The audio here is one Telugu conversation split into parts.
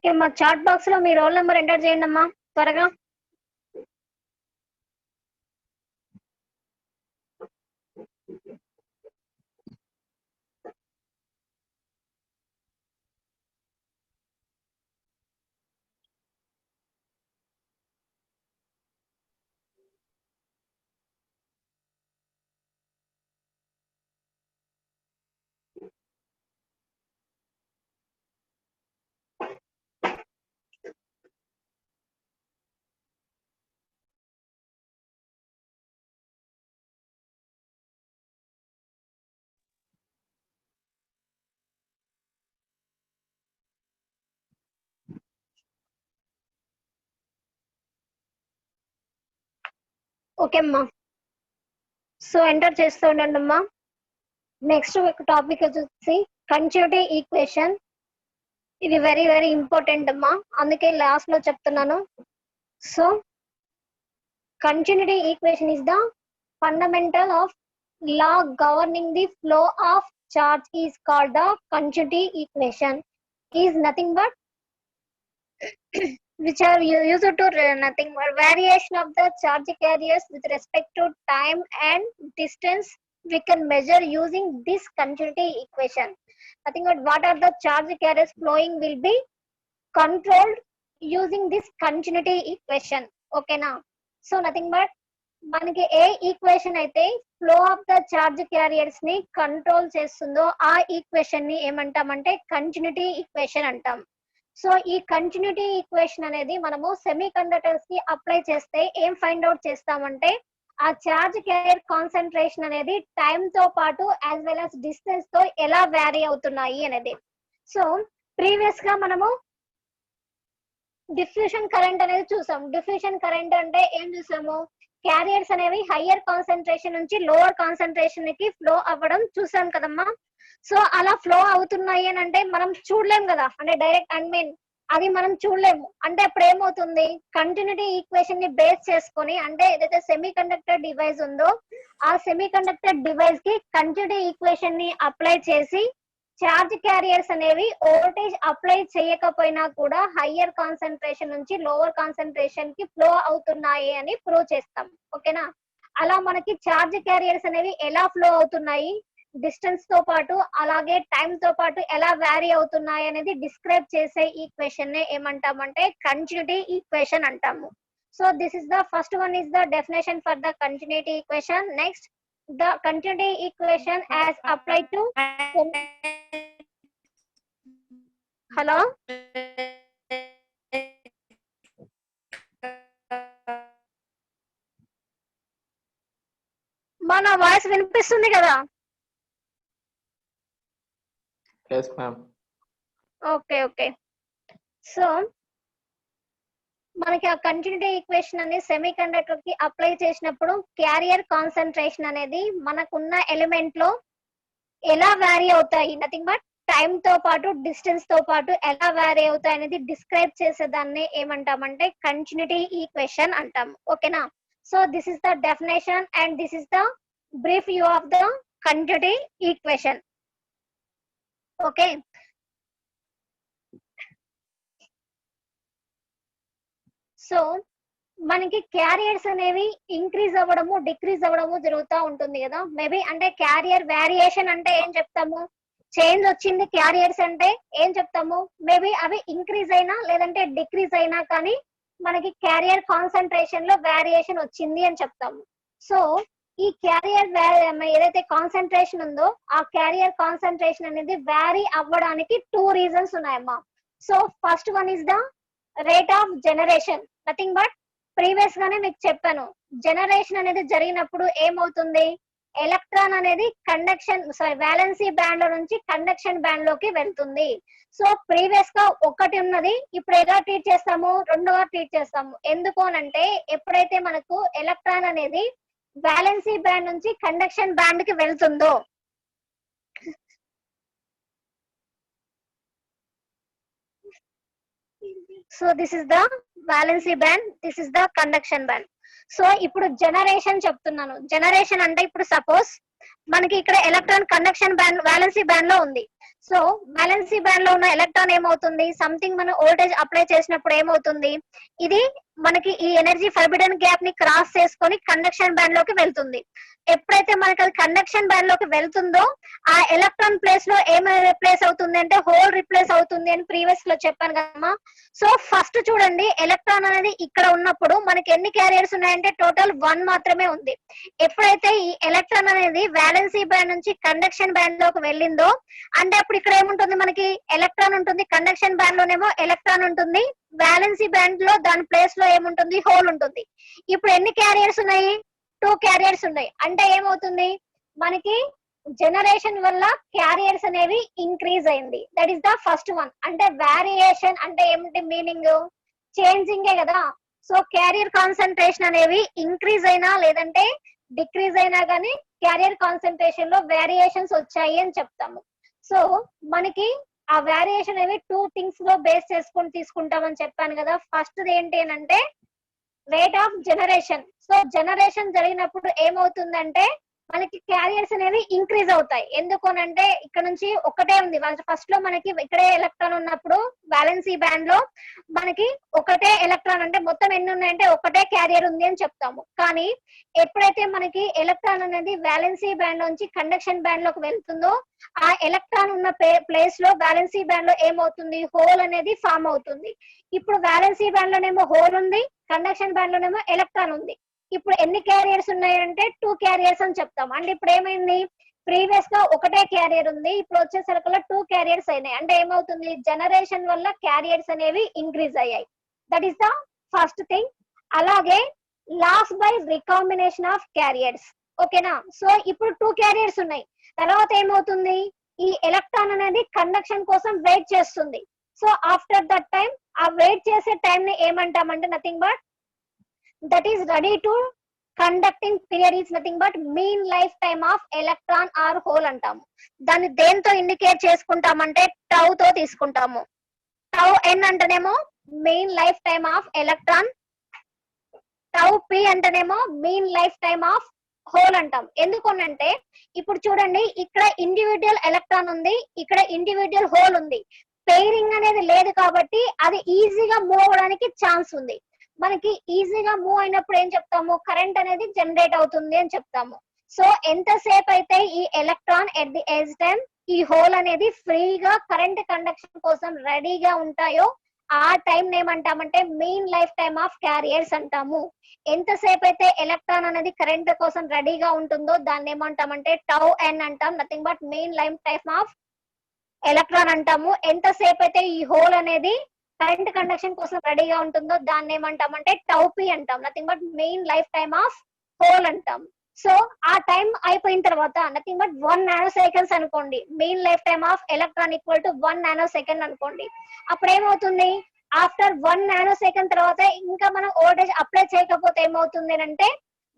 ఓకే, మా చాట్ బాక్స్ లో మీ రోల్ నెంబర్ ఎంటర్ చేయండి అమ్మా త్వరగా. ఓకే అమ్మా, సో ఎంటర్ చేస్తూ ఉండండి అమ్మా. నెక్స్ట్ టాపిక్ వచ్చేసి కంటిన్యూటీ ఈక్వేషన్. ఇది వెరీ వెరీ ఇంపార్టెంట్ అమ్మా, అందుకే లాస్ట్ లో చెప్తున్నాను. So continuity equation is the fundamental of law governing the flow of charge is called the continuity equation. Is nothing but which are used to nothing but variation of the charge carriers with respect to time and distance we can measure using this continuity equation. Nothing but what are the charge carriers flowing will be controlled using this continuity equation. Okay now, so nothing but మనకి ఏ ఈక్వేషన్ అయితే flow of the charge carriers ని కంట్రోల్ చేస్తుందో ఆ ఈక్వేషన్ ని ఏమంటామంటే కంటిన్యూటీ ఈక్వేషన్ అంటాం. సో ఈ కంటిన్యూటీ ఈక్వేషన్ అనేది మనము సెమీ కండక్టర్స్ కి అప్లై చేస్తే ఏం ఫైండ్ అవుట్ చేస్తామంటే ఆ చార్జ్ క్యారియర్ కాన్సన్ట్రేషన్ అనేది టైం తో పాటు యాజ్ వెల్ యాజ్ డిస్టెన్స్ తో ఎలా వ్యారీ అవుతున్నాయి అనేది. సో ప్రీవియస్ గా మనము డిఫ్యూషన్ కరెంట్ అనేది చూసాం. డిఫ్యూషన్ కరెంట్ అంటే ఏం చూసాము, క్యారియర్స్ అనేవి హయ్యర్ కాన్సన్ట్రేషన్ నుంచి లోవర్ కాన్సన్ట్రేషన్ కి ఫ్లో అవ్వడం చూసాం కదమ్మా. సో అలా ఫ్లో అవుతున్నాయి అని అంటే మనం చూడలేం కదా, అంటే డైరెక్ట్ అది మనం చూడలేము. అంటే అప్పుడు ఏమవుతుంది, కంటిన్యూటీ ఈక్వేషన్ ని బేస్ చేసుకొని అంటే ఏదైతే సెమీ కండక్టర్ డివైస్ ఉందో ఆ సెమీ కండక్టర్ డివైస్ కి కంటిన్యూటీ ఈక్వేషన్ ని అప్లై చేసి చార్జ్ క్యారియర్స్ అనేవి వోల్టేజ్ అప్లై చేయకపోయినా కూడా హయ్యర్ కాన్సన్ట్రేషన్ నుంచి లోవర్ కాన్సన్ట్రేషన్ కి ఫ్లో అవుతున్నాయి అని ప్రూవ్ చేస్తాం. ఓకేనా, అలా మనకి చార్జ్ క్యారియర్స్ అనేవి ఎలా ఫ్లో అవుతున్నాయి, డిస్టెన్స్ తో పాటు అలాగే టైం తో పాటు ఎలా వ్యారీ అవుతున్నాయి అనేది డిస్క్రైబ్ చేసే ఈక్వేషన్ నే ఏమంటామంటే కంటిన్యూటీ ఈక్వేషన్ అంటాము. So this is the first one is the definition for the continuity equation. Next, the continuity equation as applied to hello మన వాయిస్ వినిపిస్తుంది కదా? yes ma'am. Okay okay, so మనకి ఆ కంటిన్యూటీ ఈక్వేషన్ అనేది సెమీ కండక్టర్ కి అప్లై చేసినప్పుడు క్యారియర్ కాన్సన్ట్రేషన్ అనేది మనకున్న ఎలిమెంట్ లో ఎలా వ్యారీ అవుతాయి, నథింగ్ బట్ టైం తో పాటు డిస్టెన్స్ తో పాటు ఎలా వ్యారీ అవుతాయి అనేది డిస్క్రైబ్ చేసేదాన్ని ఏమంటామంటే కంటిన్యూటీ ఈక్వేషన్ అంటాం. ఓకేనా, so this is the definition and this is the brief view of the continuity equation. Okay, so మనకి క్యారియర్స్ అనేవి ఇంక్రీజ్ అవ్వడము డిక్రీజ్ అవ్వడము జరుగుతూ ఉంటుంది కదా. మేబీ అంటే క్యారియర్ వేరియేషన్ అంటే ఏం చెప్తాము, చేంజ్ వచ్చింది క్యారియర్స్ అంటే ఏం చెప్తాము, మేబీ అవి ఇంక్రీజ్ అయినా లేదంటే డిక్రీజ్ అయినా కానీ మనకి క్యారియర్ కాన్సన్ట్రేషన్ లో వేరియేషన్ వచ్చింది అని చెప్తాము. సో ఈ క్యారియర్ ఏదైతే కాన్సన్ట్రేషన్ ఉందో ఆ క్యారియర్ కాన్సన్ట్రేషన్ అనేది వ్యారీ అవ్వడానికి 2 రీజన్స్ ఉన్నాయమ్మా. So first one is the rate of generation. Nothing but previous గానే మీకు చెప్పాను, జనరేషన్ అనేది జరిగినప్పుడు ఏమవుతుంది, ఎలక్ట్రాన్ అనేది కండక్షన్ వ్యాలెన్సీ బ్యాండ్ లో నుంచి కండక్షన్ బ్యాండ్ లోకి వెళ్తుంది. సో ప్రీవియస్ గా ఒకటి ఉన్నది ఇప్పుడు ఎలా ట్రీట్ చేస్తాము, రెండుగా ట్రీట్ చేస్తాము. ఎందుకు అనంటే ఎప్పుడైతే మనకు ఎలక్ట్రాన్ అనేది వ్యాలెన్సీ బ్యాండ్ నుంచి కండక్షన్ బ్యాండ్ కి వెళ్తుందో so this is the valency band, this is the conduction band. So ఇప్పుడు జనరేషన్ చెప్తున్నాను. జనరేషన్ అంటే ఇప్పుడు సపోజ్ మనకి ఇక్కడ electron conduction band valency band లో ఉంది. సో వాలెన్సీ బ్యాండ్ లో ఉన్న ఎలక్ట్రాన్ ఏమవుతుంది, సంథింగ్ మనం వోల్టేజ్ అప్లై చేసినప్పుడు ఏమవుతుంది, ఇది మనకి ఈ ఎనర్జీ ఫర్బిడన్ గ్యాప్ ని క్రాస్ చేసుకొని కండక్షన్ బ్యాండ్ లోకి వెళ్తుంది. ఎప్పుడైతే మనకి అది కండక్షన్ బ్యాండ్ లోకి వెళ్తుందో ఆ ఎలక్ట్రాన్ ప్లేస్ లో ఏమైనా రిప్లేస్ అవుతుంది అంటే హోల్ రిప్లేస్ అవుతుంది అని ప్రీవియస్ లో చెప్పాను కదమ్మా. సో ఫస్ట్ చూడండి, ఎలక్ట్రాన్ అనేది ఇక్కడ ఉన్నప్పుడు మనకి ఎన్ని క్యారియర్స్ ఉన్నాయంటే టోటల్ 1 మాత్రమే ఉంది. ఎప్పుడైతే ఈ ఎలక్ట్రాన్ అనేది వాలెన్సీ బ్యాండ్ నుంచి కండక్షన్ బ్యాండ్ లోకి వెళ్ళిందో అంటే అప్పుడు ఇక్కడ ఏముంటుంది, మనకి ఎలక్ట్రాన్ ఉంటుంది, కండక్షన్ బ్యాండ్ లోనేమో ఎలక్ట్రాన్ ఉంటుంది, వాలెన్సీ బ్యాండ్ లో దాని ప్లేస్ లో ఏముంటుంది, హోల్ ఉంటుంది. ఇప్పుడు ఎన్ని క్యారియర్స్ ఉన్నాయి, 2 క్యారియర్స్ ఉన్నాయి. అంటే ఏమవుతుంది, మనకి జనరేషన్ వల్ల క్యారియర్స్ అనేవి ఇంక్రీజ్ అయింది. That is the first one. అంటే వేరియేషన్ అంటే ఏమిటి మీనింగ్, చేంజింగ్ కదా. సో క్యారియర్ కాన్సన్ట్రేషన్ అనేవి ఇంక్రీజ్ అయినా లేదంటే డిక్రీజ్ అయినా కానీ క్యారియర్ కాన్సన్ట్రేషన్ లో వేరియేషన్స్ వచ్చాయి అని చెప్తాము. సో మనకి ఆ వేరియేషన్ అనేవి 2 థింగ్స్ లో బేస్ చేసుకొని తీసుకుంటామని చెప్పాను కదా. ఫస్ట్ ఏంటి అంటే rate of generation. So generation జరిగినప్పుడు ఏమవుతుందంటే మనకి క్యారియర్స్ అనేవి ఇంక్రీజ్ అవుతాయి. ఎందుకు అంటే ఇక్కడ నుంచి ఒకటే ఉంది, ఫస్ట్ లో మనకి ఇక్కడే ఎలక్ట్రాన్ ఉన్నప్పుడు వాలెన్సీ బ్యాండ్ లో మనకి ఒకటే ఎలక్ట్రాన్, అంటే మొత్తం ఎన్ని ఉన్నాయంటే ఒకటే క్యారియర్ ఉంది అని చెప్తాము. కానీ ఎప్పుడైతే మనకి ఎలక్ట్రాన్ అనేది వాలెన్సీ బ్యాండ్ నుంచి కండక్షన్ బ్యాండ్ లోకి వెళ్తుందో ఆ ఎలక్ట్రాన్ ఉన్న ప్లేస్ లో వాలెన్సీ బ్యాండ్ లో ఏమవుతుంది, హోల్ అనేది ఫామ్ అవుతుంది. ఇప్పుడు వాలెన్సీ బ్యాండ్ లోనేమో హోల్ ఉంది, కండక్షన్ బ్యాండ్ లోనేమో ఎలక్ట్రాన్ ఉంది. ఇప్పుడు ఎన్ని క్యారియర్స్ ఉన్నాయంటే 2 క్యారియర్స్ అని చెప్తాం. అంటే ఇప్పుడు ఏమైంది, ప్రీవియస్ గా ఒకటే క్యారియర్ ఉంది, ఇప్పుడు వచ్చేసరికల్లా 2 క్యారియర్స్ అయినాయి. అంటే ఏమవుతుంది, జనరేషన్ వల్ల క్యారియర్స్ అనేవి ఇంక్రీజ్ అయ్యాయి. That is the first thing. అలాగే loss by recombination of carriers. ఓకేనా. సో ఇప్పుడు 2 క్యారియర్స్ ఉన్నాయి. తర్వాత ఏమవుతుంది, ఈ ఎలక్ట్రాన్ అనేది కండక్షన్ కోసం వెయిట్ చేస్తుంది. సో ఆఫ్టర్ దట్ టైం ఆ వెయిట్ చేసే టైం ని ఏమంటామంటే nothing but that is ready to conducting period is nothing but mean lifetime of electron or hole అంటాము. దాన్ని దేంతో ఇండికేట్ చేసుకుంటామంటే టౌ తో తీసుకుంటాము. టౌ ఎన్ అంటేనేమో mean life time of electron, tau p అంటేనేమో mean life time of hole అంటాం. ఎందుకనంటే ఇప్పుడు చూడండి, ఇక్కడ ఇండివిజువల్ ఎలక్ట్రాన్ ఉంది, ఇక్కడ ఇండివిజువల్ హోల్ ఉంది. పెయిరింగ్ అనేది లేదు కాబట్టి అది ఈజీగా మూవ్ అవడానికి ఛాన్స్ ఉంది. మనకి ఈజీగా మూవ్ అయినప్పుడు ఏం చెప్తాము, కరెంట్ అనేది జనరేట్ అవుతుంది అని చెప్తాము. సో ఎంతసేపు అయితే ఈ electron at the age time ఈ హోల్ అనేది ఫ్రీగా కరెంట్ కండక్షన్ కోసం రెడీగా ఉంటాయో ఆ టైం ఏమంటామంటే main life time of carriers అంటాము. ఎంతసేపు అయితే ఎలక్ట్రాన్ అనేది కరెంట్ కోసం రెడీగా ఉంటుందో దాన్ని ఏమంటామంటే టౌ ఎన్ అంటాం. Nothing but main life time of electron అంటాము. ఎంతసేపు అయితే ఈ హోల్ అనేది కరెంట్ కండక్షన్ కోసం రెడీగా ఉంటుందో దాన్ని ఏమంటామంటే టౌ పి అంటాం. Nothing but main life time of hole అంటాం. సో ఆ టైం అయిపోయిన తర్వాత నథింగ్ బట్ 1 నానో సెకండ్స్ అనుకోండి, main life time of electron equal to 1 nano second అనుకోండి. అప్పుడు ఏమవుతుంది, ఆఫ్టర్ 1 నానో సెకండ్ తర్వాత ఇంకా మనం వోల్టేజ్ అప్లై చేయకపోతే ఏమవుతుంది అంటే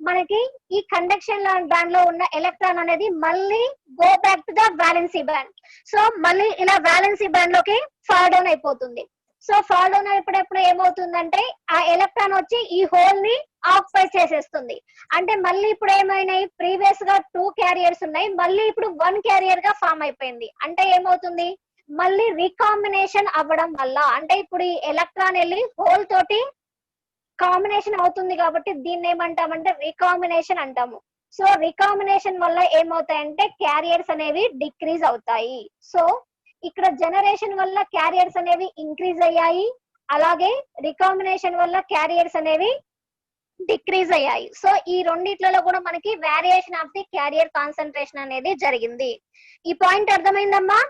మనకి ఈ కండక్షన్ బ్యాండ్ లో ఉన్న ఎలక్ట్రాన్ అనేది మళ్ళీ go back to the valency band. So మళ్ళీ ఇలా వాలెన్సీ బ్యాండ్ లోకి ఫాల్ డౌన్ అయిపోతుంది. సో ఫాల్ డౌన్ అయినప్పుడు ఏమవుతుందంటే ఆ ఎలక్ట్రాన్ వచ్చి ఈ హోల్ ని ఆక్యుపై చేసేస్తుంది. అంటే మళ్ళీ ఇప్పుడు ఏమైనాయి, ప్రీవియస్ గా 2 క్యారియర్స్ ఉన్నాయి, మళ్ళీ ఇప్పుడు 1 క్యారియర్ గా ఫామ్ అయిపోయింది. అంటే ఏమవుతుంది, మళ్ళీ రీకాంబినేషన్ అవ్వడం వల్ల, అంటే ఇప్పుడు ఈ ఎలక్ట్రాన్ వెళ్ళి హోల్ తోటి కాంబినేషన్ అవుతుంది కాబట్టి దీన్ని ఏమంటామంటే రీకాంబినేషన్ అంటాము. సో రీకాంబినేషన్ వల్ల ఏమవుతాయంటే క్యారియర్స్ అనేవి డిక్రీజ్ అవుతాయి. సో ఇక్కడ జనరేషన్ వల్ల క్యారియర్స్ అనేవి ఇంక్రీజ్ అయ్యాయి, అలాగే రికాంబినేషన్ వల్ల క్యారియర్స్ అనేవి డిక్రీజ్ అయ్యాయి. సో ఈ రెండిట్లలో కూడా మనకి variation of the carrier concentration అనేది జరిగింది. ఈ పాయింట్ అర్థమైందమ్మా?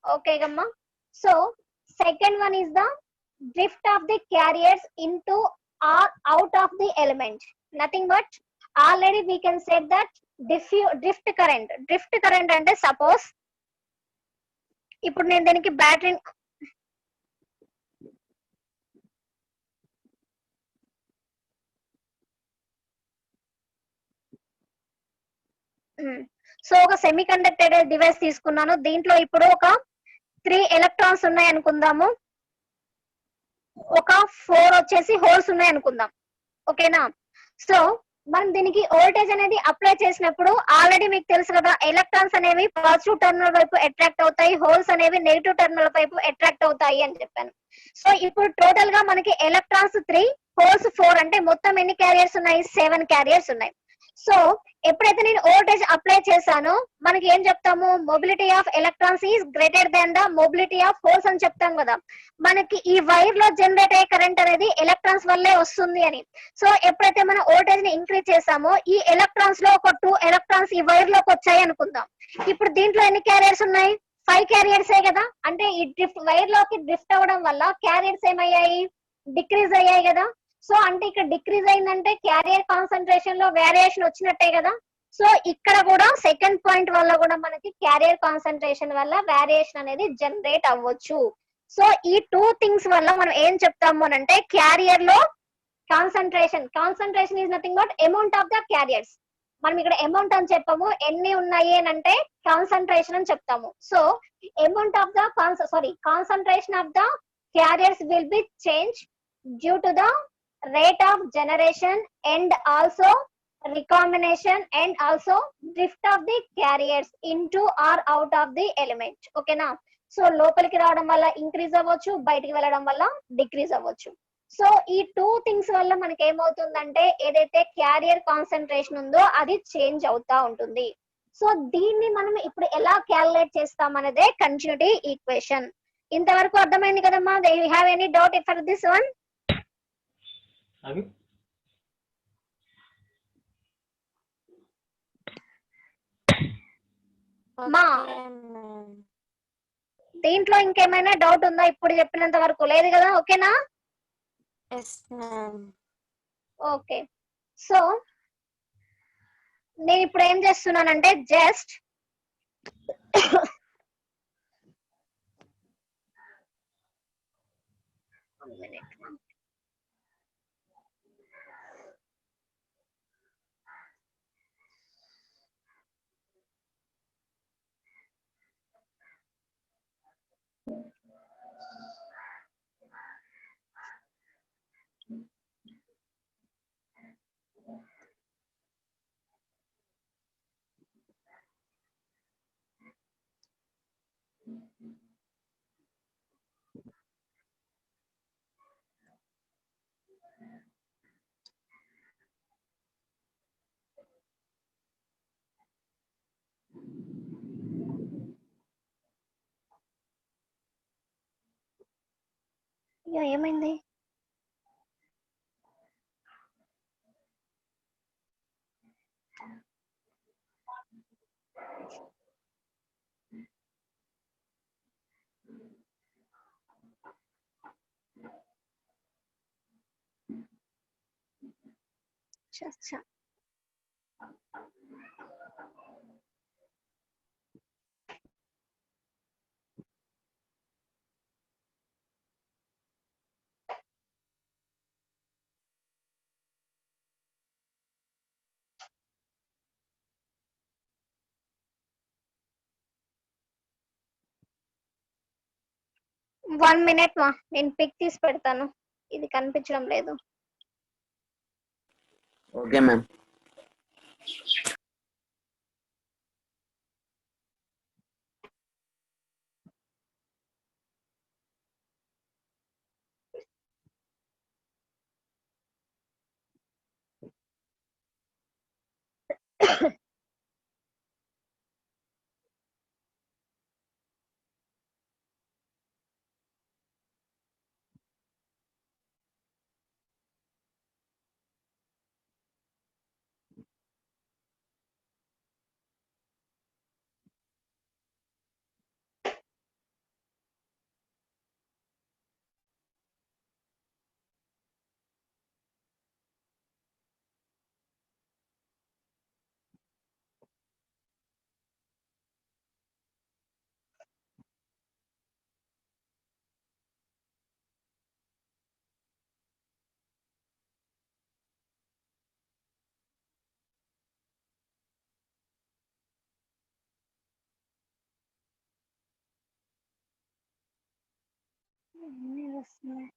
ఓకే అమ్మా. So second one is the drift of the carriers into or out of the element. Nothing but already we can say that drift current అంటే సపోజ్ ఇప్పుడు నేను దీనికి బ్యాటరీ సో ఒక సెమీ కండక్టర్ డివైస్ తీసుకున్నాను. దీంట్లో ఇప్పుడు ఒక 3 ఎలక్ట్రాన్స్ ఉన్నాయి అనుకుందాము. ఒక 4 వచ్చేసి హోల్స్ ఉన్నాయి అనుకుందాం. ఓకేనా? సో మనం దీనికి వోల్టేజ్ అనేది అప్లై చేసినప్పుడు ఆల్రెడీ మీకు తెలుసు కదా, ఎలక్ట్రాన్స్ అనేవి పాజిటివ్ టెర్మినల్ వైపు అట్రాక్ట్ అవుతాయి, హోల్స్ అనేవి నెగిటివ్ టెర్మినల్ వైపు అట్రాక్ట్ అవుతాయి అని చెప్పాను. సో ఇప్పుడు టోటల్ గా మనకి ఎలక్ట్రాన్స్ 3, హోల్స్ 4, అంటే మొత్తం ఎన్ని క్యారియర్స్ ఉన్నాయి? 7 క్యారియర్స్ ఉన్నాయి. సో ఎప్పుడైతే నేను వోల్టేజ్ అప్లై చేశానో మనకి ఏం చెప్తాము? Mobility of electrons is greater than the mobility of holes అని చెప్తాం కదా. మనకి ఈ వైర్ లో జనరేట్ అయ్యే కరెంట్ అనేది ఎలక్ట్రాన్స్ వల్లే వస్తుంది అని. సో ఎప్పుడైతే మనం వోల్టేజ్ ని ఇంక్రీజ్ చేసామో ఈ ఎలక్ట్రాన్స్ లో ఒక 2 ఎలక్ట్రాన్స్ ఈ వైర్ లోకి వచ్చాయి అనుకుందాం. ఇప్పుడు దీంట్లో ఎన్ని క్యారియర్స్ ఉన్నాయి? 5 క్యారియర్సే కదా. అంటే ఈ డ్రిఫ్ట్ వైర్ లోకి డ్రిఫ్ట్ అవ్వడం వల్ల క్యారియర్స్ ఏమయ్యాయి? డిక్రీజ్ అయ్యాయి కదా. సో అంటే ఇక్కడ డిక్రీజ్ అయిందంటే క్యారియర్ కాన్సన్ట్రేషన్ లో వేరియేషన్ వచ్చినట్టే కదా. సో ఇక్కడ కూడా సెకండ్ పాయింట్ వల్ల కూడా మనకి క్యారియర్ కాన్సన్ట్రేషన్ వల్ల వేరియేషన్ అనేది జనరేట్ అవ్వచ్చు. సో ఈ 2 థింగ్స్ వల్ల మనం ఏం చెప్తాము అని అంటే, క్యారియర్ లో concentration is nothing but amount of the carriers. మనం ఇక్కడ అమౌంట్ అని చెప్పాము, ఎన్ని ఉన్నాయి అని అంటే కాన్సన్ట్రేషన్ అని చెప్తాము. So amount of the concentration of the carriers will be change due to the rate of generation and also recombination and also drift of the carriers into or out of the element. ఓకేనా? సో లోపలికి రావడం వల్ల ఇంక్రీజ్ అవ్వచ్చు, బయటికి వెళ్ళడం వల్ల డిక్రీజ్ అవ్వచ్చు. సో ఈ 2 థింగ్స్ వల్ల మనకి ఏమవుతుందంటే, ఏదైతే క్యారియర్ కాన్సన్ట్రేషన్ ఉందో అది చేంజ్ అవుతా ఉంటుంది. సో దీన్ని మనం ఇప్పుడు ఎలా క్యాలిక్యులేట్ చేస్తాం అనేదే కంటిన్యూటీ ఈక్వేషన్. ఇంతవరకు అర్థమైంది కదమ్మా? They you have any doubt for this one? మా దీంట్లో ఇంకేమైనా డౌట్ ఉందా? ఇప్పుడు చెప్పినంత వరకు లేదు కదా? ఓకేనా? ఓకే. సో నేను ఇప్పుడు ఏం చేస్తున్నానంటే జస్ట్ ఏమైంది? చచ్చా. వన్ మినిట్ మా, నేను పిక్ తీసి పెడతాను. ఇది కనిపించడం లేదు. Okay ma'am. వస్తున్నాయి.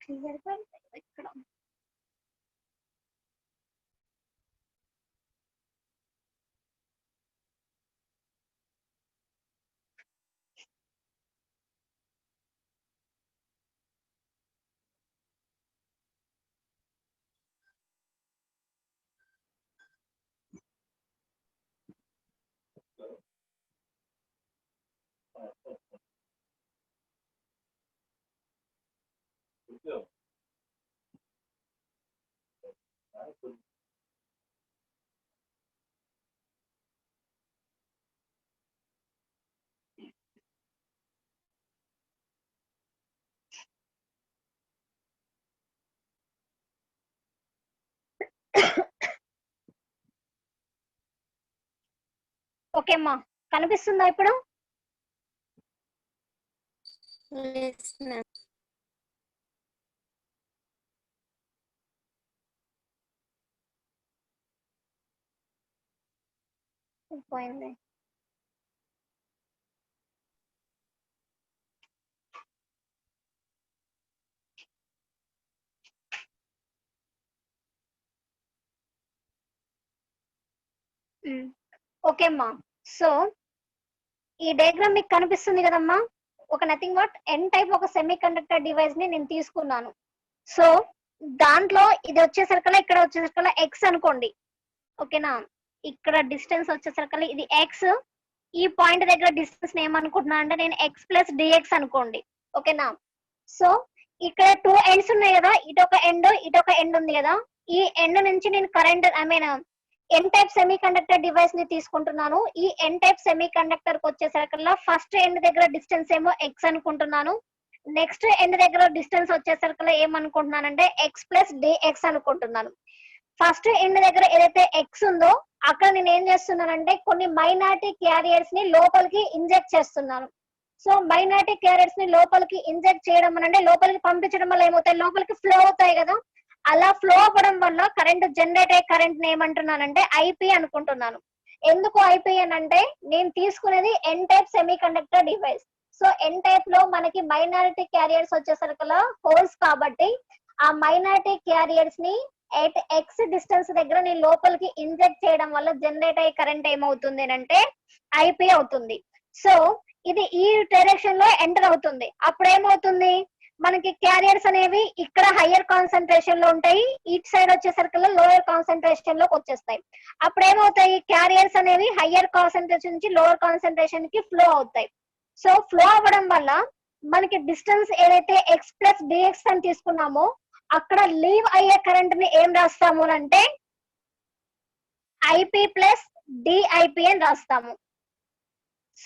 క్లియర్ గా ఇక్కడ ఓకే అమ్మా, కనిపిస్తుందా ఇప్పుడు? పోయింది. ఓకే అమ్మా, సో ఈ డయాగ్రామ్ మీకు కనిపిస్తుంది కదమ్మా. ఒక నథింగ్ బట్ ఎన్ టైప్ ఒక సెమీ కండక్టర్ డివైస్ ని నేను తీసుకున్నాను. సో దాంట్లో ఇది వచ్చేసరికల్లా ఇక్కడ వచ్చేసరికల్లా ఎక్స్ అనుకోండి, ఓకేనా. ఇక్కడ డిస్టెన్స్ వచ్చేసరికల్లా ఇది ఎక్స్. ఈ పాయింట్ దగ్గర డిస్టెన్స్ ఏమనుకుంటున్నా అంటే నేను ఎక్స్ ప్లస్ డిఎక్స్ అనుకోండి, ఓకేనా. సో ఇక్కడ టూ ఎండ్స్ ఉన్నాయి కదా, ఇటొక ఎండ్ ఉంది కదా. ఈ ఎండ్ నుంచి నేను current N type semiconductor device ని తీసుకుంటున్నాను. ఈ ఎన్ టైప్ సెమీ కండక్టర్ కి వచ్చేసరికల్లా ఫస్ట్ ఎండ్ దగ్గర డిస్టెన్స్ ఏమో ఎక్స్ అనుకుంటున్నాను. నెక్స్ట్ ఎండ్ దగ్గర డిస్టెన్స్ వచ్చేసరికల్లా ఏమనుకుంటున్నానంటే ఎక్స్ ప్లస్ డిఎక్స్ అనుకుంటున్నాను. ఫస్ట్ ఎండ్ దగ్గర ఏదైతే ఎక్స్ ఉందో అక్కడ నేను ఏం చేస్తున్నానంటే కొన్ని మైనారిటీ క్యారియర్స్ ని లోపలికి ఇంజెక్ట్ చేస్తున్నాను. సో మైనారిటీ క్యారియర్స్ ని లోపలికి ఇంజెక్ట్ చేయడం అంటే లోపలికి పంపించడం వల్ల ఏమవుతాయి, లోపలికి ఫ్లో అవుతాయి కదా. అలా ఫ్లో అవ్వడం వల్ల కరెంట్ జనరేట్ అయ్యే కరెంట్ ని ఏమంటున్నానంటే ఐపీ అనుకుంటున్నాను. ఎందుకు ఐపీ అని అంటే నేను తీసుకునేది N type semiconductor device. So N type లో మనకి మైనారిటీ క్యారియర్స్ వచ్చేసరికల్లా హోల్స్ కాబట్టి ఆ మైనారిటీ క్యారియర్స్ ని ఎట్ ఎక్స్ డిస్టెన్స్ దగ్గర నేను లోపలికి ఇంజెక్ట్ చేయడం వల్ల జనరేట్ అయ్యే కరెంట్ ఏమవుతుంది అంటే ఐపీ అవుతుంది. సో ఇది ఈ డైరెక్షన్ లో ఎంటర్ అవుతుంది. అప్పుడు ఏమవుతుంది, మనకి క్యారియర్స్ అనేవి ఇక్కడ హయ్యర్ కాన్సన్ట్రేషన్ లో ఉంటాయి, ఈచ్ సైడ్ వచ్చేసరికి లోయర్ కాన్సన్ట్రేషన్ లోకి వచ్చేస్తాయి. అప్పుడు ఏమవుతాయి, క్యారియర్స్ అనేవి హయ్యర్ కాన్సన్ట్రేషన్ నుంచి లోవర్ కాన్సన్ట్రేషన్ కి ఫ్లో అవుతాయి. సో ఫ్లో అవ్వడం వల్ల మనకి డిస్టెన్స్ ఏదైతే ఎక్స్ ప్లస్ డిఎక్స్ అని తీసుకున్నామో అక్కడ లీవ్ అయ్యే కరెంట్ ని ఏం రాస్తాము అంటే ఐపీ ప్లస్ డిఐపి అని రాస్తాము.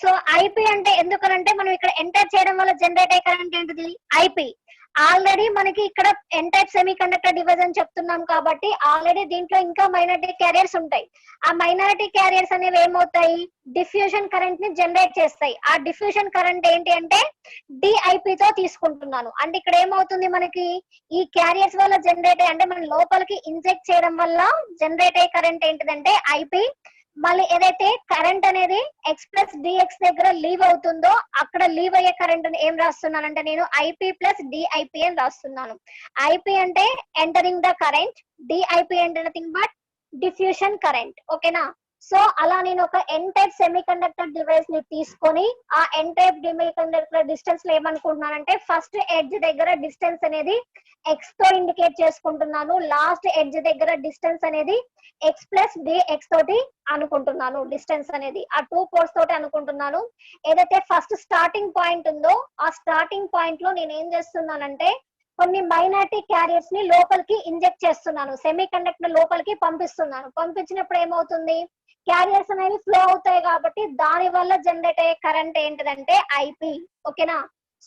సో ఐపీ అంటే ఎందుకనంటే మనం ఇక్కడ ఎంటర్ చేయడం వల్ల జనరేట్ అయ్యే కరెంట్ ఏంటిది ఐపీ. ఆల్రెడీ మనకి ఇక్కడ N type semiconductor device అని చెప్తున్నాం కాబట్టి ఆల్రెడీ దీంట్లో ఇంకా మైనారిటీ క్యారియర్స్ ఉంటాయి. ఆ మైనారిటీ క్యారియర్స్ అనేవి ఏమవుతాయి, డిఫ్యూజన్ కరెంట్ ని జనరేట్ చేస్తాయి. ఆ డిఫ్యూజన్ కరెంట్ ఏంటి అంటే డిఐపి తో తీసుకుంటున్నాను. అంటే ఇక్కడ ఏమవుతుంది, మనకి ఈ క్యారియర్స్ వల్ల జనరేట్ అంటే మనం లోపలికి ఇంజెక్ట్ చేయడం వల్ల జనరేట్ అయ్యే కరెంట్ ఏంటిదంటే ఐపీ. మళ్ళీ ఏదైతే కరెంట్ అనేది ఎక్స్ ప్లస్ డిఎక్స్ దగ్గర లీవ్ అవుతుందో అక్కడ లీవ్ అయ్యే కరెంట్ ఏం రాస్తున్నానంటే నేను ఐపీ ప్లస్ డిఐపి అని రాస్తున్నాను. ఐపీ అంటే ఎంటరింగ్ ద కరెంట్, డిఐపి అంటే నథింగ్ బట్ డిఫ్యూషన్ కరెంట్, ఓకేనా. సో అలా నేను ఒక N type semiconductor device ని తీసుకొని ఆ N type semiconductor distance లో ఏమనుకుంటున్నానంటే ఫస్ట్ ఎడ్జ్ దగ్గర డిస్టెన్స్ అనేది ఎక్స్ తో ఇండికేట్ చేసుకుంటున్నాను, లాస్ట్ ఎడ్జ్ దగ్గర డిస్టెన్స్ అనేది ఎక్స్ ప్లస్ డిఎక్స్ తోటి అనుకుంటున్నాను. డిస్టెన్స్ అనేది ఆ టూ పోర్ట్స్ తోటి అనుకుంటున్నాను. ఏదైతే ఫస్ట్ స్టార్టింగ్ పాయింట్ ఉందో ఆ స్టార్టింగ్ పాయింట్ లో నేను ఏం చేస్తున్నానంటే కొన్ని మైనారిటీ క్యారియర్స్ ని లోపలికి ఇంజెక్ట్ చేస్తున్నాను, సెమీ కండక్టర్ లోపలికి పంపిస్తున్నాను. పంపించినప్పుడు ఏమవుతుంది, క్యారియర్స్ అనేవి ఫ్లో అవుతాయి కాబట్టి దాని వల్ల జనరేట్ అయ్యే కరెంట్ ఏంటిదంటే ఐపీ, ఓకేనా.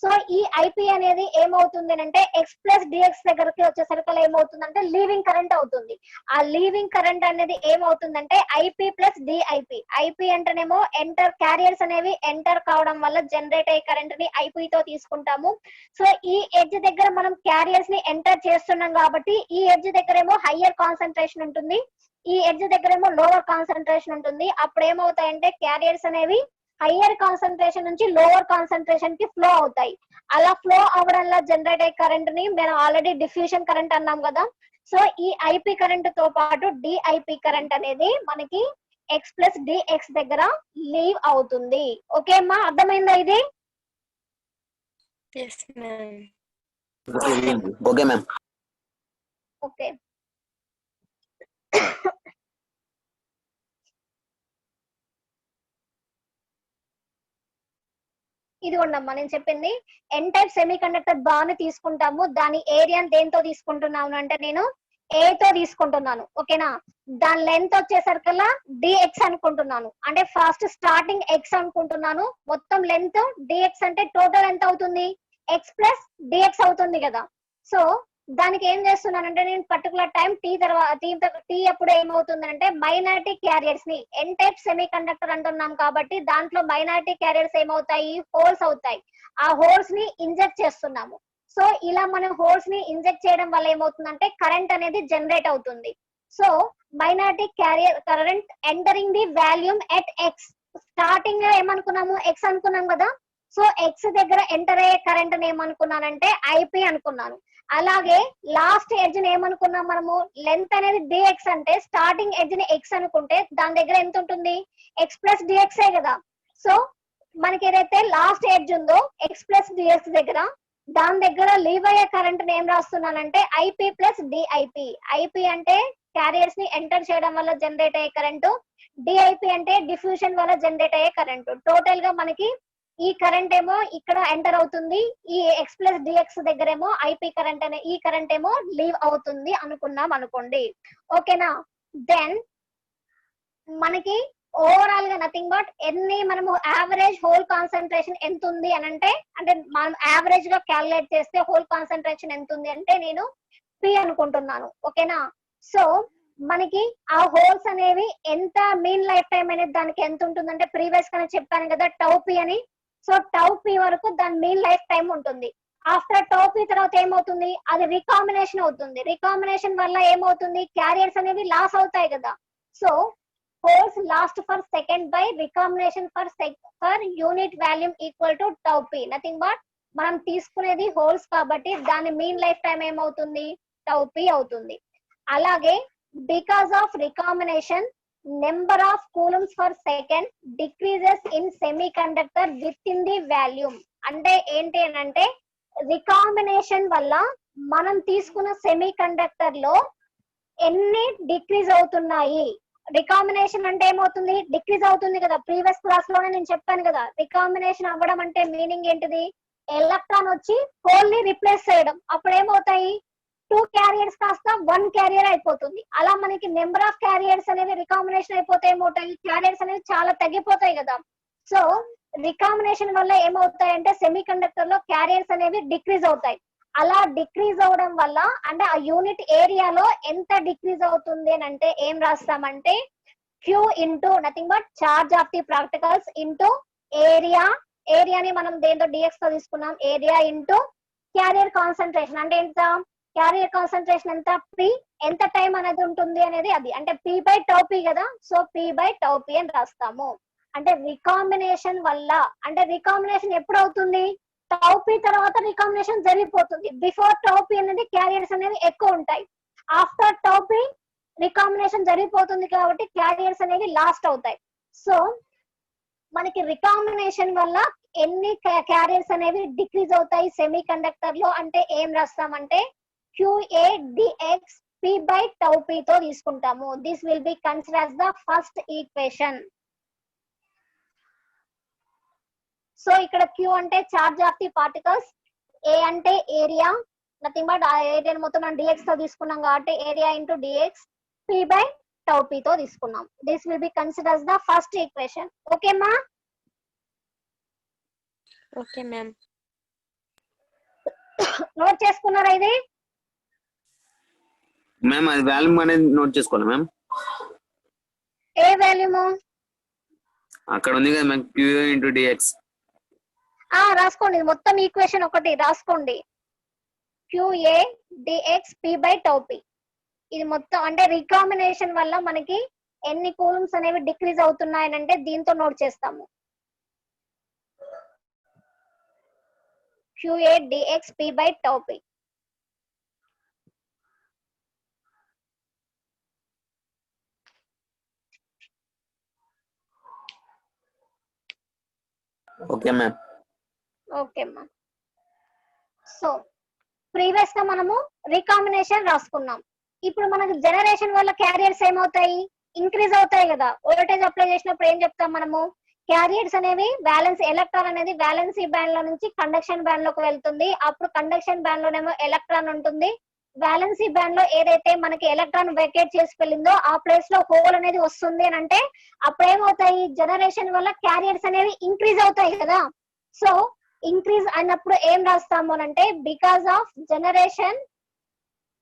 సో ఈ ఐపీ అనేది ఏమవుతుంది అంటే ఎక్స్ ప్లస్ డిఎక్స్ దగ్గరికి వచ్చేసరికి ఏమవుతుందంటే లీవింగ్ కరెంట్ అవుతుంది. ఆ లీవింగ్ కరెంట్ అనేది ఏమవుతుందంటే ఐపీ ప్లస్ డిఐపి. ఐపీ అంటేనేమో ఎంటర్ క్యారియర్స్ అనేవి ఎంటర్ కావడం వల్ల జనరేట్ అయ్యే కరెంట్ ని ఐపీ తో తీసుకుంటాము. సో ఈ ఎడ్జ్ దగ్గర మనం క్యారియర్స్ ని ఎంటర్ చేస్తున్నాం కాబట్టి ఈ ఎడ్జ్ దగ్గర ఏమో హయ్యర్ కాన్సన్ట్రేషన్ ఉంటుంది, ఈ ఎడ్జ్ దగ్గర ఏమో లోవర్ కాన్సన్ట్రేషన్ ఉంటుంది. అప్పుడు ఏమవుతాయంటే క్యారియర్స్ అనేవి హయ్యర్ కాన్సన్ట్రేషన్ నుంచి లోవర్ కాన్సన్ట్రేషన్ కి ఫ్లో అవుతాయి. అలా ఫ్లో అవడంలో జనరేట్ అయ్యే కరెంట్ ని మనం ఆల్రెడీ డిఫ్యూషన్ కరెంట్ అన్నాం కదా. సో ఈ ఐపీ కరెంట్ తో పాటు డిఐపి కరెంట్ అనేది మనకి ఎక్స్ ప్లస్ డిఎక్స్ దగ్గర లీవ్ అవుతుంది. ఓకే అమ్మా, అర్థమైందా ఇది? Yes, ma'am. Okay ma'am. Okay, ఇది ఉండమ్మా నేను చెప్పింది. ఎన్ టైప్ సెమీ కండక్టర్ బాగా తీసుకుంటాము, దాని ఏరియా దేంతో తీసుకుంటున్నాను అంటే నేను ఏ తో తీసుకుంటున్నాను. ఓకేనా, దాని లెంత్ వచ్చేసరికల్లా డిఎక్స్ అనుకుంటున్నాను. అంటే ఫస్ట్ స్టార్టింగ్ ఎక్స్ అనుకుంటున్నాను, మొత్తం లెంత్ డిఎక్స్ అంటే టోటల్ ఎంత అవుతుంది, ఎక్స్ ప్లస్ డిఎక్స్ అవుతుంది కదా. సో దానికి ఏం చేస్తున్నానంటే నేను పర్టికులర్ టైం టీ తర్వాత టీ అప్పుడు ఏమవుతుందంటే మైనారిటీ క్యారియర్స్ ని ఎన్ టైప్ సెమీ కండక్టర్ అంటున్నాం కాబట్టి దాంట్లో మైనారిటీ క్యారియర్స్ ఏమవుతాయి, హోల్స్ అవుతాయి. ఆ హోల్స్ ని ఇంజెక్ట్ చేస్తున్నాము. సో ఇలా మనం హోల్స్ ని ఇంజెక్ట్ చేయడం వల్ల ఏమవుతుందంటే కరెంట్ అనేది జనరేట్ అవుతుంది. So minority carrier current entering the volume at X. Starting లో ఏమనుకున్నాము, ఎక్స్ అనుకున్నాం కదా. సో ఎక్స్ దగ్గర ఎంటర్ అయ్యే కరెంట్ ఏమనుకున్నానంటే ఐపీ అనుకున్నాను. అలాగే లాస్ట్ ఎడ్జ్ ని ఏమనుకున్నాం మనము, లెంత్ అనేది డిఎక్స్ అంటే స్టార్టింగ్ ఎడ్జ్ ని ఎక్స్ అనుకుంటే దాని దగ్గర ఎంత ఉంటుంది, ఎక్స్ ప్లస్ డిఎక్సే కదా. సో మనకి ఏదైతే లాస్ట్ ఎడ్జ్ ఉందో ఎక్స్ ప్లస్ డిఎక్స్ దగ్గర దాని దగ్గర లీవ్ అయ్యే కరెంట్ ఏం రాస్తున్నానంటే ఐపీ ప్లస్ డిఐపి. ఐపీ అంటే క్యారియర్స్ ని ఎంటర్ చేయడం వల్ల జనరేట్ అయ్యే కరెంటు, డిఐపి అంటే డిఫ్యూషన్ వల్ల జనరేట్ అయ్యే కరెంటు. టోటల్ గా మనకి ఈ కరెంట్ ఏమో ఇక్కడ ఎంటర్ అవుతుంది, ఈ ఎక్స్ ప్లస్ డిఎక్స్ దగ్గర ఏమో ఐపీ కరెంట్ అనే ఈ కరెంట్ ఏమో లీవ్ అవుతుంది అనుకున్నాం అనుకోండి. ఓకేనా, దెన్ మనకి ఓవరాల్ గా నథింగ్ బట్ ఎన్ని మనము యావరేజ్ హోల్ కాన్సన్ట్రేషన్ ఎంత ఉంది అని అంటే మనం యావరేజ్ గా క్యాలిక్యులేట్ చేస్తే హోల్ కాన్సన్ట్రేషన్ ఎంత ఉంది అంటే నేను పి అనుకుంటున్నాను. ఓకేనా, సో మనకి ఆ హోల్స్ అనేవి ఎంత మీన్ లైఫ్ టైం అనేది దానికి ఎంత ఉంటుందంటే ప్రీవియస్ గానే చెప్పాను కదా టౌ పి అని. సో టౌ పి వరకు దాని మీన్ లైఫ్ టైం ఉంటుంది. ఆఫ్టర్ టౌ పి తర్వాత ఏమవుతుంది, అది రికాంబినేషన్ అవుతుంది. రికాంబినేషన్ వల్ల ఏమవుతుంది, క్యారియర్స్ అనేవి లాస్ అవుతాయి కదా. So holes last for second by recombination for unit volume equal to tau P. Nothing but మనం తీసుకునేది హోల్స్ కాబట్టి దాని మీన్ లైఫ్ టైం ఏమవుతుంది, టౌ పి అవుతుంది. అలాగే because of recombination number of coulombs for second decreases in semi conductor with in the volume. అంటే ఏంటి అని అంటే రికాంబినేషన్ వల్ల మనం తీసుకున్న సెమీ కండక్టర్ లో ఎన్ని డిక్రీజ్ అవుతున్నాయి. రికాంబినేషన్ అంటే ఏమవుతుంది, డిక్రీజ్ అవుతుంది కదా. ప్రీవియస్ క్లాస్ లోనే నేను చెప్పాను కదా, రికాంబినేషన్ అవ్వడం అంటే మీనింగ్ ఏంటిది, ఎలక్ట్రాన్ వచ్చి హోల్ ని రిప్లేస్ చేయడం. అప్పుడు ఏమవుతాయి, 2 క్యారియర్స్ కాస్త 1 క్యారియర్ అయిపోతుంది. అలా మనకి నెంబర్ ఆఫ్ క్యారియర్స్ అనేవి రికాంబినేషన్ అయిపోతే ఏమవుతాయి, క్యారియర్స్ అనేవి చాలా తగ్గిపోతాయి కదా. సో రికాంబినేషన్ వల్ల ఏమవుతాయి అంటే సెమీ కండక్టర్ లో క్యారియర్స్ అనేవి డిక్రీజ్ అవుతాయి. అలా డిక్రీజ్ అవడం వల్ల అంటే ఆ యూనిట్ ఏరియాలో ఎంత డిక్రీజ్ అవుతుంది అని అంటే ఏం రాస్తామంటే Q into nothing but charge of the particles into area. ఏరియాని మనం దేంతో డిఎక్స్ తో తీసుకున్నాం, ఏరియా ఇంటూ క్యారియర్ కాన్సన్ట్రేషన్. అంటే ఎంత, క్యారియర్ కాన్సన్ట్రేషన్ ఎంత, పి. ఎంత టైం అనేది ఉంటుంది అనేది అది అంటే పి బై టౌ పి కదా. So P by tau P అని రాస్తాము. అంటే రికాంబినేషన్ వల్ల, అంటే రికాంబినేషన్ ఎప్పుడు అవుతుంది, టౌ పి తర్వాత రికాంబినేషన్ జరిగిపోతుంది. బిఫోర్ టౌ పి అనేది క్యారియర్స్ అనేవి ఎక్కువ ఉంటాయి. ఆఫ్టర్ టౌ పి రికాంబినేషన్ జరిగిపోతుంది కాబట్టి క్యారియర్స్ అనేవి లాస్ట్ అవుతాయి. సో మనకి రికాంబినేషన్ వల్ల ఎన్ని క్యారియర్స్ అనేవి డిక్రీజ్ అవుతాయి సెమీ కండక్టర్ లో అంటే ఏం రాస్తామంటే QA dx P by tau P తో తీసుకుంటాము. This will be consider as the first equation. So ఇక్కడ Q అంటే charge of the particles, A అంటే ఏరియా, నథింగ్ బట్ ఆ ఏరియాని మొత్తం మనం dx తో తీసుకున్నాం కాబట్టి area into dx, P by tau P తో తీసుకున్నాం. This will be consider as the first equation. Okay మా? Okay, ma'am. నోట్ చేసుకున్నారా ఇది? మ్యామ్ అది వాల్యూమ్ అనేది నోట్ చేసుకోవాలి మ్యామ్. ఏ వాల్యూము? అక్కడ ఉంది కదా మ్యామ్, QA ఇంటూ డిఎక్స్. రాసుకోండి, మొత్తం ఈక్వేషన్ ఒకటి రాసుకోండి. QA dx p by tau p. ఇది మొత్తం అంటే రికాంబినేషన్ వల్ల మనకి ఎన్ని కూలమ్స్ అనేవి డిక్రీజ్ అవుతున్నాయని అంటే దీంతో నోట్ చేస్తాము. QA dx p by tau p. Okay ma'am. Okay అమ్మా. సో ప్రీవియస్ గా మనము రికాంబినేషన్ రాసుకున్నాం. ఇప్పుడు మనకు జనరేషన్ వల్ల క్యారియర్స్ ఏమవుతాయి? ఇంక్రీజ్ అవుతాయి కదా. వోల్టేజ్ అప్లై చేసినప్పుడు ఏం చెప్తాం మనము? క్యారియర్స్ అనేవి బ్యాలెన్స్, ఎలక్ట్రాన్ అనేది వ్యాలెన్సీ బ్యాండ్ లో నుంచి కండక్షన్ బ్యాండ్ లోకి వెళ్తుంది. అప్పుడు కండక్షన్ బ్యాండ్ లోనేమో ఎలక్ట్రాన్ ఉంటుంది. వ్యాలెన్సీ బ్యాండ్ లో ఏదైతే మనకి ఎలక్ట్రాన్ వెకేట్ చేసి వెళ్ళిందో ఆ ప్లేస్ లో హోల్ అనేది వస్తుంది అని అంటే అప్పుడు ఏమవుతాయి? జనరేషన్ వల్ల క్యారియర్స్ అనేవి ఇంక్రీజ్ అవుతాయి కదా. సో ఇంక్రీజ్ అయినప్పుడు ఏం రాస్తాము అంటే because of generation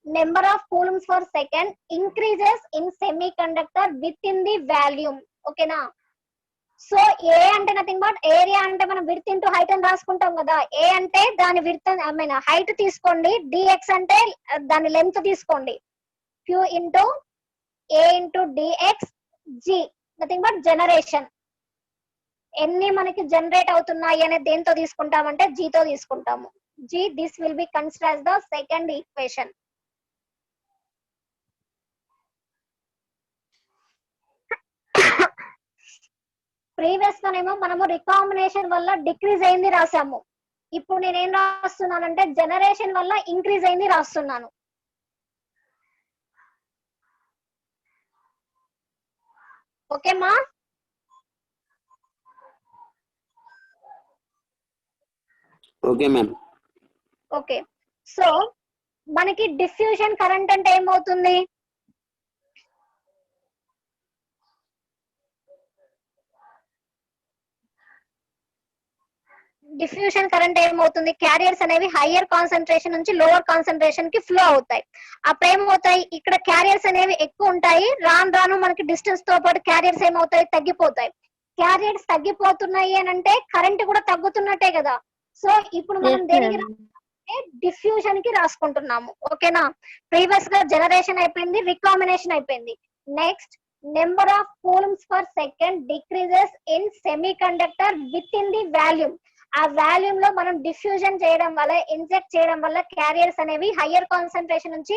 number of coulombs for second increases in semi conductor with in the volume. ఓకేనా? సో ఏ అంటే నథింగ్ బట్ ఏరియా అంటే మనం విడ్త్ ఇంటూ హైట్ అని రాసుకుంటాం కదా. ఏ అంటే దాని విడ్త్ ఐ మీన్ హైట్ తీసుకోండి, డిఎక్స్ అంటే దాని లెంత్ తీసుకోండి. Q into A into dx G nothing but generation. ఎన్ని మనకి జనరేట్ అవుతున్నాయి అనేది దేంతో తీసుకుంటామంటే జీతో తీసుకుంటాము. G this will be considered as the second equation. Previous గానేమో మనము రికాంబినేషన్ వల్ల డిక్రీజ్ అయింది రాసాము. ఇప్పుడు నేనేం రాస్తున్నానంటే జనరేషన్ వల్ల ఇంక్రీజ్ అయింది రాస్తున్నాను. ఓకేమా? Okay ma'am. ఓకే. సో మనకి డిఫ్యూజన్ కరెంట్ అంటే ఏమవుతుంది? డిఫ్యూషన్ కరెంట్ ఏమవుతుంది? క్యారియర్స్ అనేవి హయ్యర్ కాన్సన్ట్రేషన్ నుంచి లోవర్ కాన్సన్ట్రేషన్ కి ఫ్లో అవుతాయి. అప్పుడు ఏమవుతాయి? ఇక్కడ క్యారియర్స్ అనేవి ఎక్కువ ఉంటాయి. రాను రాను మనకి డిస్టెన్స్ తో పాటు క్యారియర్స్ ఏమవుతాయి? తగ్గిపోతాయి. క్యారియర్స్ తగ్గిపోతున్నాయి అని అంటే కరెంట్ కూడా తగ్గుతున్నట్టే కదా. సో ఇప్పుడు మనం దేనికి డిఫ్యూజన్ కి రాసుకుంటున్నాము. ఓకేనా? ప్రీవియస్ గా జనరేషన్ అయిపోయింది, రికాంబినేషన్ అయిపోయింది. Next number of coulombs per second decreases in semi conductor with in the volume. ఆ వాల్యూమ్ లో మనం డిఫ్యూజన్ చేయడం వల్ల, ఇంజెక్ట్ చేయడం వల్ల క్యారియర్స్ అనేవి హయ్యర్ కాన్సన్ట్రేషన్ నుంచి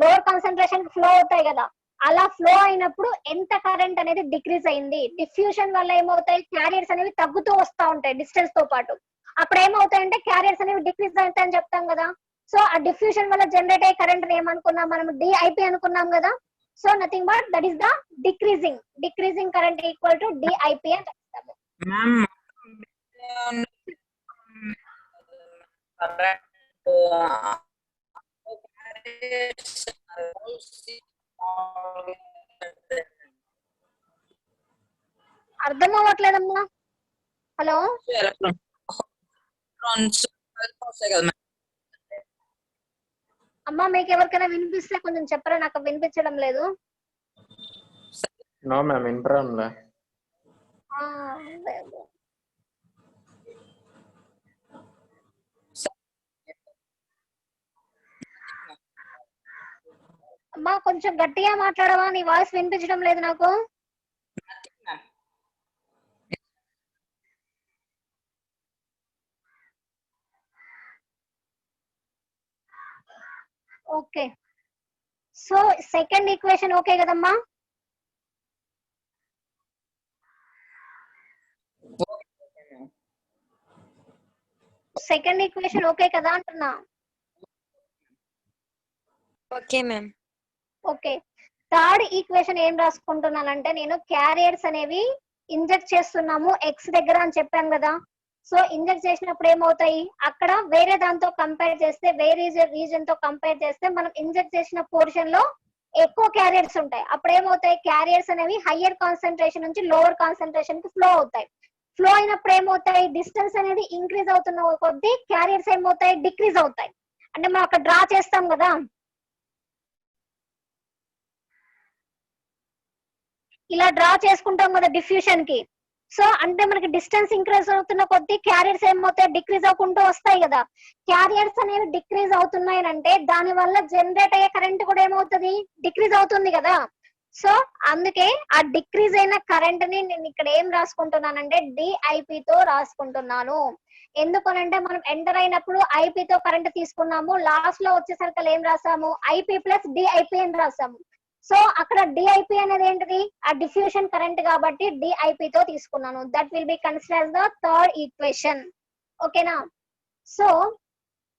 లోవర్ కాన్సన్ట్రేషన్ ఫ్లో అవుతాయి కదా. అలా ఫ్లో అయినప్పుడు ఎంత కరెంట్ అనేది డిక్రీజ్ అయింది? డిఫ్యూజన్ వల్ల ఏమవుతాయి? క్యారియర్స్ అనేవి తగ్గుతూ వస్తూ ఉంటాయి డిస్టెన్స్ తో పాటు. అప్పుడు ఏమవుతాయంటే క్యారియర్స్ అనేవి డిక్రీజ్ అవుతాయని చెప్తాం కదా. సో ఆ డిఫ్యూజన్ వల్ల జనరేట్ అయ్యే కరెంట్ ఏమనుకున్నాం మనం? డిఐపి అనుకున్నాం కదా. So nothing but that is the decreasing current equal to DIP అని చెప్తాము. అర్థం అవ్వట్లేదమ్మా. హలో అమ్మా, మీకు ఎవరికైనా వినిపిస్తే కొంచెం చెప్పరా, నాకు వినిపించడం లేదు. నో మ్యామ్, వినపడంలే. అమ్మా కొంచెం గట్టిగా మాట్లాడవా, నీ వాయిస్ వినిపించడం లేదు నాకు. Okay. So second equation okay కదమ్మా? సెకండ్ ఈక్వేషన్ ఓకే కదా అంటున్నా. Okay ma'am. Okay. Third equation ఏం రాసుకుంటున్నానంటే నేను క్యారియర్స్ అనేవి ఇంజెక్ట్ చేస్తున్నాము ఎక్స్ దగ్గర అని చెప్పాను కదా. సో ఇంజెక్ట్ చేసినప్పుడు ఏమవుతాయి? అక్కడ వేరే దాంతో కంపేర్ చేస్తే, వేరే రీజన్ తో కంపేర్ చేస్తే మనం ఇంజెక్ట్ చేసిన పోర్షన్ లో ఎక్కువ క్యారియర్స్ ఉంటాయి. అప్పుడు ఏమవుతాయి? క్యారియర్స్ అనేవి హయ్యర్ కాన్సన్ట్రేషన్ నుంచి లోవర్ కాన్సన్ట్రేషన్ కి ఫ్లో అవుతాయి. ఫ్లో అయినప్పుడు ఏమవుతాయి? డిస్టెన్స్ అనేది ఇంక్రీజ్ అవుతున్న కొద్దీ క్యారియర్స్ ఏమవుతాయి? డిక్రీజ్ అవుతాయి. అంటే మనం అక్కడ డ్రా చేస్తాం కదా, ఇలా డ్రా చేసుకుంటాం కదా డిఫ్యూషన్ కి. సో అంటే మనకి డిస్టెన్స్ ఇంక్రీజ్ అవుతున్న కొద్దీ క్యారియర్స్ ఏమవుతాయి, డిక్రీజ్ అవ్వకుంటూ వస్తాయి కదా. క్యారియర్స్ అనేవి డిక్రీజ్ అవుతున్నాయి అంటే దాని వల్ల జనరేట్ అయ్యే కరెంట్ కూడా ఏమవుతుంది, డిక్రీజ్ అవుతుంది కదా. సో అందుకే ఆ డిక్రీజ్ అయిన కరెంట్ ని నేను ఇక్కడ ఏం రాసుకుంటున్నానంటే డిఐపి తో రాసుకుంటున్నాను. ఎందుకనంటే మనం ఎంటర్ అయినప్పుడు ఐపీ తో కరెంట్ తీసుకున్నాము, లాస్ట్ లో వచ్చేసరికి ఏం రాసాము, ఐపీ ప్లస్ డిఐపి అని రాసాము. సో అక్కడ డిఐపి అనేది ఏంటిది, ఆ డిఫ్యూషన్ కరెంట్ కాబట్టి డిఐపి తో తీసుకున్నాను. That will be consider the third equation. ఓకేనా. So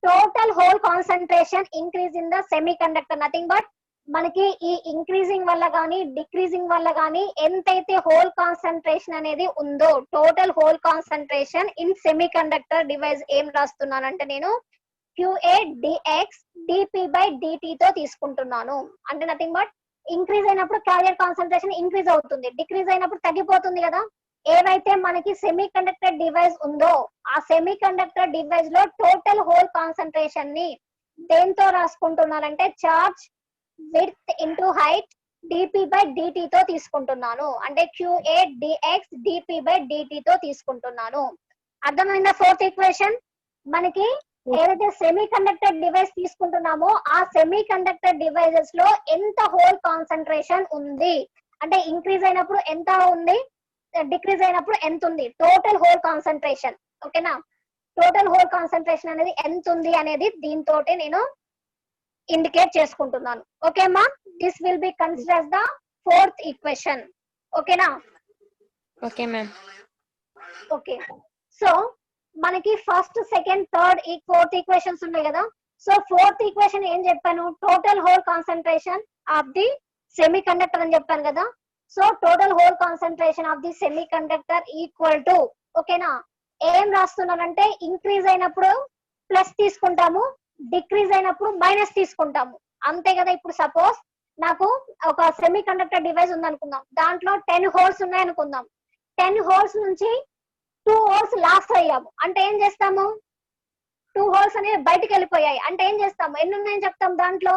total hole concentration increase in the semiconductor nothing but మనకి ఈ ఇంక్రీజింగ్ వల్ల కానీ డిక్రీజింగ్ వల్ల కానీ ఎంతైతే హోల్ కాన్సన్ట్రేషన్ అనేది ఉందో, total hole concentration in semi conductor device ఏం రాస్తున్నానంటే నేను QA dx dp by dt తో తీసుకుంటున్నాను. అంటే నథింగ్ బట్ ఇంక్రీజ్ అయినప్పుడు క్యారియర్ కాన్సన్ట్రేషన్ ఇంక్రీజ్ అవుతుంది, డిక్రీజ్ అయినప్పుడు తగ్గిపోతుంది కదా. ఏవైతే మనకి సెమీ కండక్టర్ డివైస్ ఉందో ఆ సెమీ కండక్టర్ డివైస్ లో టోటల్ హోల్ కాన్సన్ట్రేషన్ ని దేంతో రాసుకుంటున్నానంటే charge width into height dp by dt తో తీసుకుంటున్నాను. అంటే QA dx dp by dt తో తీసుకుంటున్నాను. అర్థమైందా ఫోర్త్ ఈక్వేషన్? మనకి ఏదైతే సెమీ కండక్టర్ డివైస్ తీసుకుంటున్నామో ఆ సెమీ కండక్టర్ డివైజెస్ లో ఎంత హోల్ కాన్సన్ట్రేషన్ ఉంది, అంటే ఇంక్రీజ్ అయినప్పుడు ఎంత ఉంది, డిక్రీజ్ అయినప్పుడు ఎంత ఉంది, టోటల్ హోల్ కాన్సన్ట్రేషన్. ఓకేనా. టోటల్ హోల్ కాన్సన్ట్రేషన్ అనేది ఎంత ఉంది అనేది దీంతో నేను ఇండికేట్ చేసుకుంటున్నాను. ఓకేమా. This will be consider the fourth equation. ఓకేనా. Okay ma'am. ఓకే. సో మనకి first second third fourth equations ఉన్నాయి కదా. సో ఫోర్త్ ఈక్వేషన్ ఏం చెప్పాను, total hole concentration of the semiconductor అని చెప్పాను కదా. So total hole concentration of the semiconductor equal to, ఓకేనా, ఏం రాస్తున్నానంటే ఇంక్రీజ్ అయినప్పుడు ప్లస్ తీసుకుంటాము, డిక్రీజ్ అయినప్పుడు మైనస్ తీసుకుంటాము, అంతే కదా. ఇప్పుడు సపోజ్ నాకు ఒక సెమీ కండక్టర్ డివైస్ ఉంది అనుకుందాం, దాంట్లో 10 హోల్స్ ఉన్నాయి అనుకుందాం. 10 హోల్స్ నుంచి 2 హోల్స్ లాస్ అయ్యాము అంటే ఏం చేస్తాము, 2 హోల్స్ అనేవి బయటకు వెళ్ళిపోయాయి అంటే ఏం చేస్తాము, ఎన్ని ఉన్నాయని చెప్తాం దాంట్లో.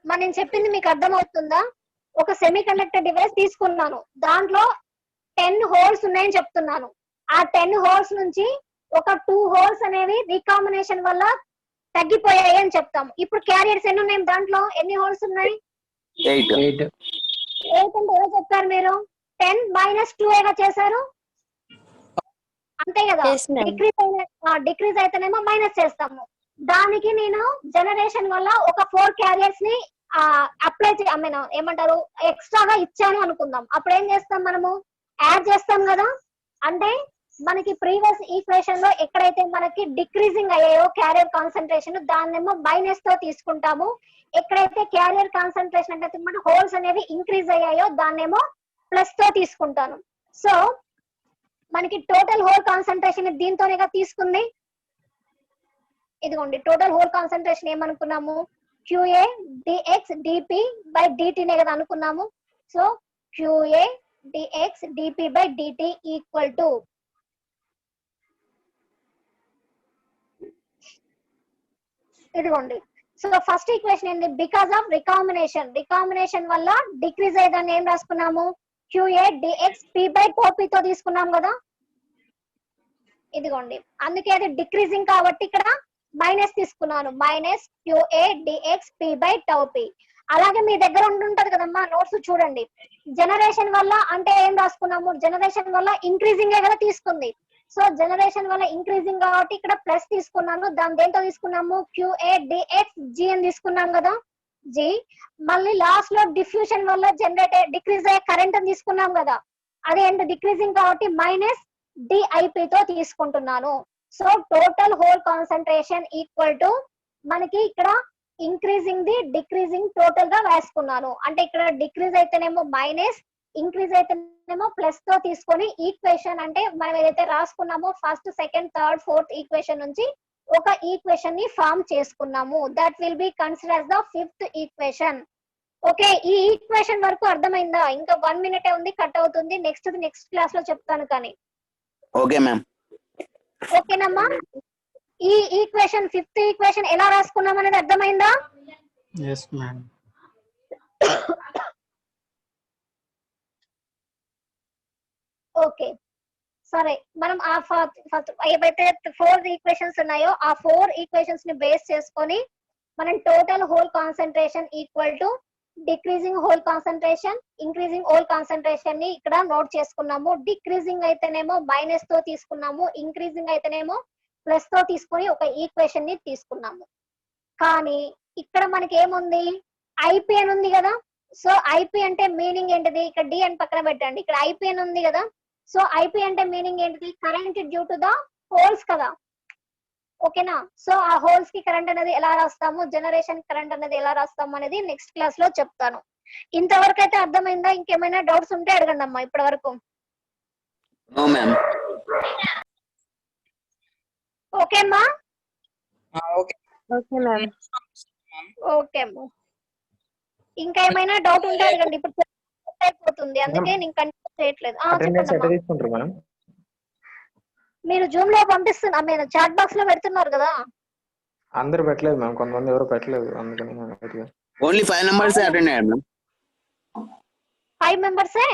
నేను చెప్పింది మీకు అర్థమవుతుందా? ఒక సెమీ కండక్టర్ డివైస్ తీసుకున్నాను, దాంట్లో 10 హోల్స్ ఉన్నాయని చెప్తున్నాను. ఆ 10 హోల్స్ నుంచి ఒక 2 హోల్స్ అనేవి రీకాంబినేషన్ వల్ల తగ్గిపోయాయి అని చెప్తాము. ఇప్పుడు క్యారియర్స్ ఎన్ని ఉన్నాయి దాంట్లో, ఎన్ని హోల్స్ ఉన్నాయి? 8 అంటే ఏదో చెప్పారు మీరు, 10 - 2 ఏగా చేశారు అంతే కదా. డిక్రీజ్ అయితేనేమో మైనస్ చేస్తాము. దానికి నేను జనరేషన్ వల్ల ఒక 4 క్యారియర్స్ ని అప్లై ఏమంటారు ఎక్స్ట్రాగా ఇచ్చాను అనుకుందాం. అప్పుడు ఏం చేస్తాం, మనము యాడ్ చేస్తాం కదా. అంటే మనకి ప్రీవియస్ ఈక్వేషన్ లో ఎక్కడైతే మనకి డిక్రీజింగ్ అయ్యాయో క్యారియర్ కాన్సన్ట్రేషన్, దాన్నేమో మైనస్ తో తీసుకుంటాము. ఎక్కడైతే క్యారియర్ కాన్సన్ట్రేషన్ అంటే మన హోల్స్ అనేవి ఇంక్రీజ్ అయ్యాయో దాన్నేమో ప్లస్ తో తీసుకుంటాను. సో మనకి టోటల్ హోల్ కాన్సన్ట్రేషన్ దీంతోనేగా తీసుకుంది. ఇదిగోండి టోటల్ హోల్ కాన్సన్ట్రేషన్ ఏమనుకున్నాము, QA dx dp by dt నే కదా అనుకున్నాము. So QA dx dp by dt equal to, ఇదిగోండి. సో ఫస్ట్ ఈక్వేషన్ ఏంటి, బికాస్ ఆఫ్ రికాంబినేషన్ వల్ల డిక్రీజ్ అయ్యేదాన్ని ఏం రాసుకున్నాము, QA dx p by tau p తో తీసుకున్నాం కదా. ఇదిగోండి అందుకే అది డిక్రీజింగ్ కాబట్టి ఇక్కడ మైనస్ తీసుకున్నాను, minus QA dx p by tau p. అలాగే మీ దగ్గర ఉంటుంటది కదమ్మా నోట్స్ చూడండి. జనరేషన్ వల్ల అంటే ఏం రాసుకున్నాము, జనరేషన్ వల్ల ఇంక్రీజింగ్ కదా తీసుకుంది. సో జనరేషన్ వల్ల ఇంక్రీజింగ్ కాబట్టి ఇక్కడ ప్లస్ తీసుకున్నాను. దాని దేంతో తీసుకున్నాము, QA dx g అని తీసుకున్నాం కదా, g. మళ్ళీ లాస్ట్ లో డిఫ్యూషన్ వల్ల డిక్రీజ్ అయ్యే కరెంట్ అని తీసుకున్నాం కదా, అదే ఏంటి డిక్రీజింగ్ కాబట్టి మైనస్ DIP తో తీసుకుంటున్నాను. So total hole concentration equal to మనకి ఇక్కడ ఇంక్రీజింగ్ ది డిక్రీజింగ్ టోటల్ గా వేసుకున్నాను. అంటే ఇక్కడ డిక్రీజ్ అయితేనేమో మైనస్, ఇంక్రీజ్ అయితేనేమో ప్లస్ తో తీసుకొని ఈక్వేషన్ అంటే మనం ఏదైతే రాసుకున్నామో first second third fourth equation నుంచి ఒక ఈక్వేషన్ ని ఫామ్ చేసుకున్నాము. That will be consider the fifth equation. Okay, ఈ ఈక్వేషన్ వరకు అర్థమైందా? ఇంకా 1 మినిటే ఉంది, కట్ అవుతుంది. నెక్స్ట్ క్లాస్ లో చెప్తాను కానీ. Okay ma'am. ఓకేనమ్మా. ఈ ఈక్వేషన్ ఫిఫ్త్ ఈక్వేషన్ ఎలా రాసుకున్నాం అనేది అర్థమైందా? yes ma'am. ఓకే సరే, మనం ఆ ఫస్ట్ ఏవైతే 4 ఈక్వేషన్స్ ఉన్నాయో ఆ 4 ఈక్వేషన్స్ ని బేస్ చేసుకొని మనం total whole concentration equal to decreasing whole concentration, increasing whole concentration ని ఇక్కడ నోట్ చేసుకున్నాము. డిక్రీజింగ్ అయితేనేమో మైనస్ తో తీసుకున్నాము, ఇంక్రీజింగ్ అయితేనేమో ప్లస్ తో తీసుకొని ఒక ఈక్వేషన్ ని తీసుకున్నాము. కానీ ఇక్కడ మనకి ఏముంది, ఐపీ అని ఉంది కదా. సో ఐపీ అంటే మీనింగ్ ఏంటిది, ఇక్కడ డి అని పక్కన పెట్టండి, ఇక్కడ ఐపీ అని ఉంది కదా. సో ఐపీ అంటే మీనింగ్ ఏంటిది, current due to the holes కదా. ఓకేనా? సో ఆ హోల్స్ కి కరెంట్ అనేది ఎలా రాస్తాము, జనరేషన్ కరెంట్ అనేది ఎలా రాస్తాము అనేది నెక్స్ట్ క్లాస్ లో చెప్తాను. ఇంతవరకు అయితే అర్థమైందా? ఇంకేమైనా డౌట్స్ ఉంటే అడగండి అమ్మా. ఇప్పటి వరకు నో మ్యామ్. ఓకే అమ్మా? Okay. Okay ma'am. ఓకే అమ్మా. ఇంకా ఏమైనా డౌట్ ఉంటే అడగండి. ఇప్పుడు అయిపోతుంది, అందుకే నేను కంటిన్యూ చేయట్లేదు. అటెండెన్స్ చెప్పండి ఎట్లా అమ్మా. తీసుకుంటారు మేడం? మీరు జూమ్ లో పంపిస్తున్నా, మీరు చాట్ బాక్స్ లో పెడుతున్నారు కదా. అందరు పెట్టలేదు మ్యామ్, కొంతమంది ఎవరు పెట్టలేదు, అందుకని నేను అడిగాను. ఓన్లీ 5 numbers అటెండ్ అయ్యారు మ్యామ్. 5 మెంబర్సే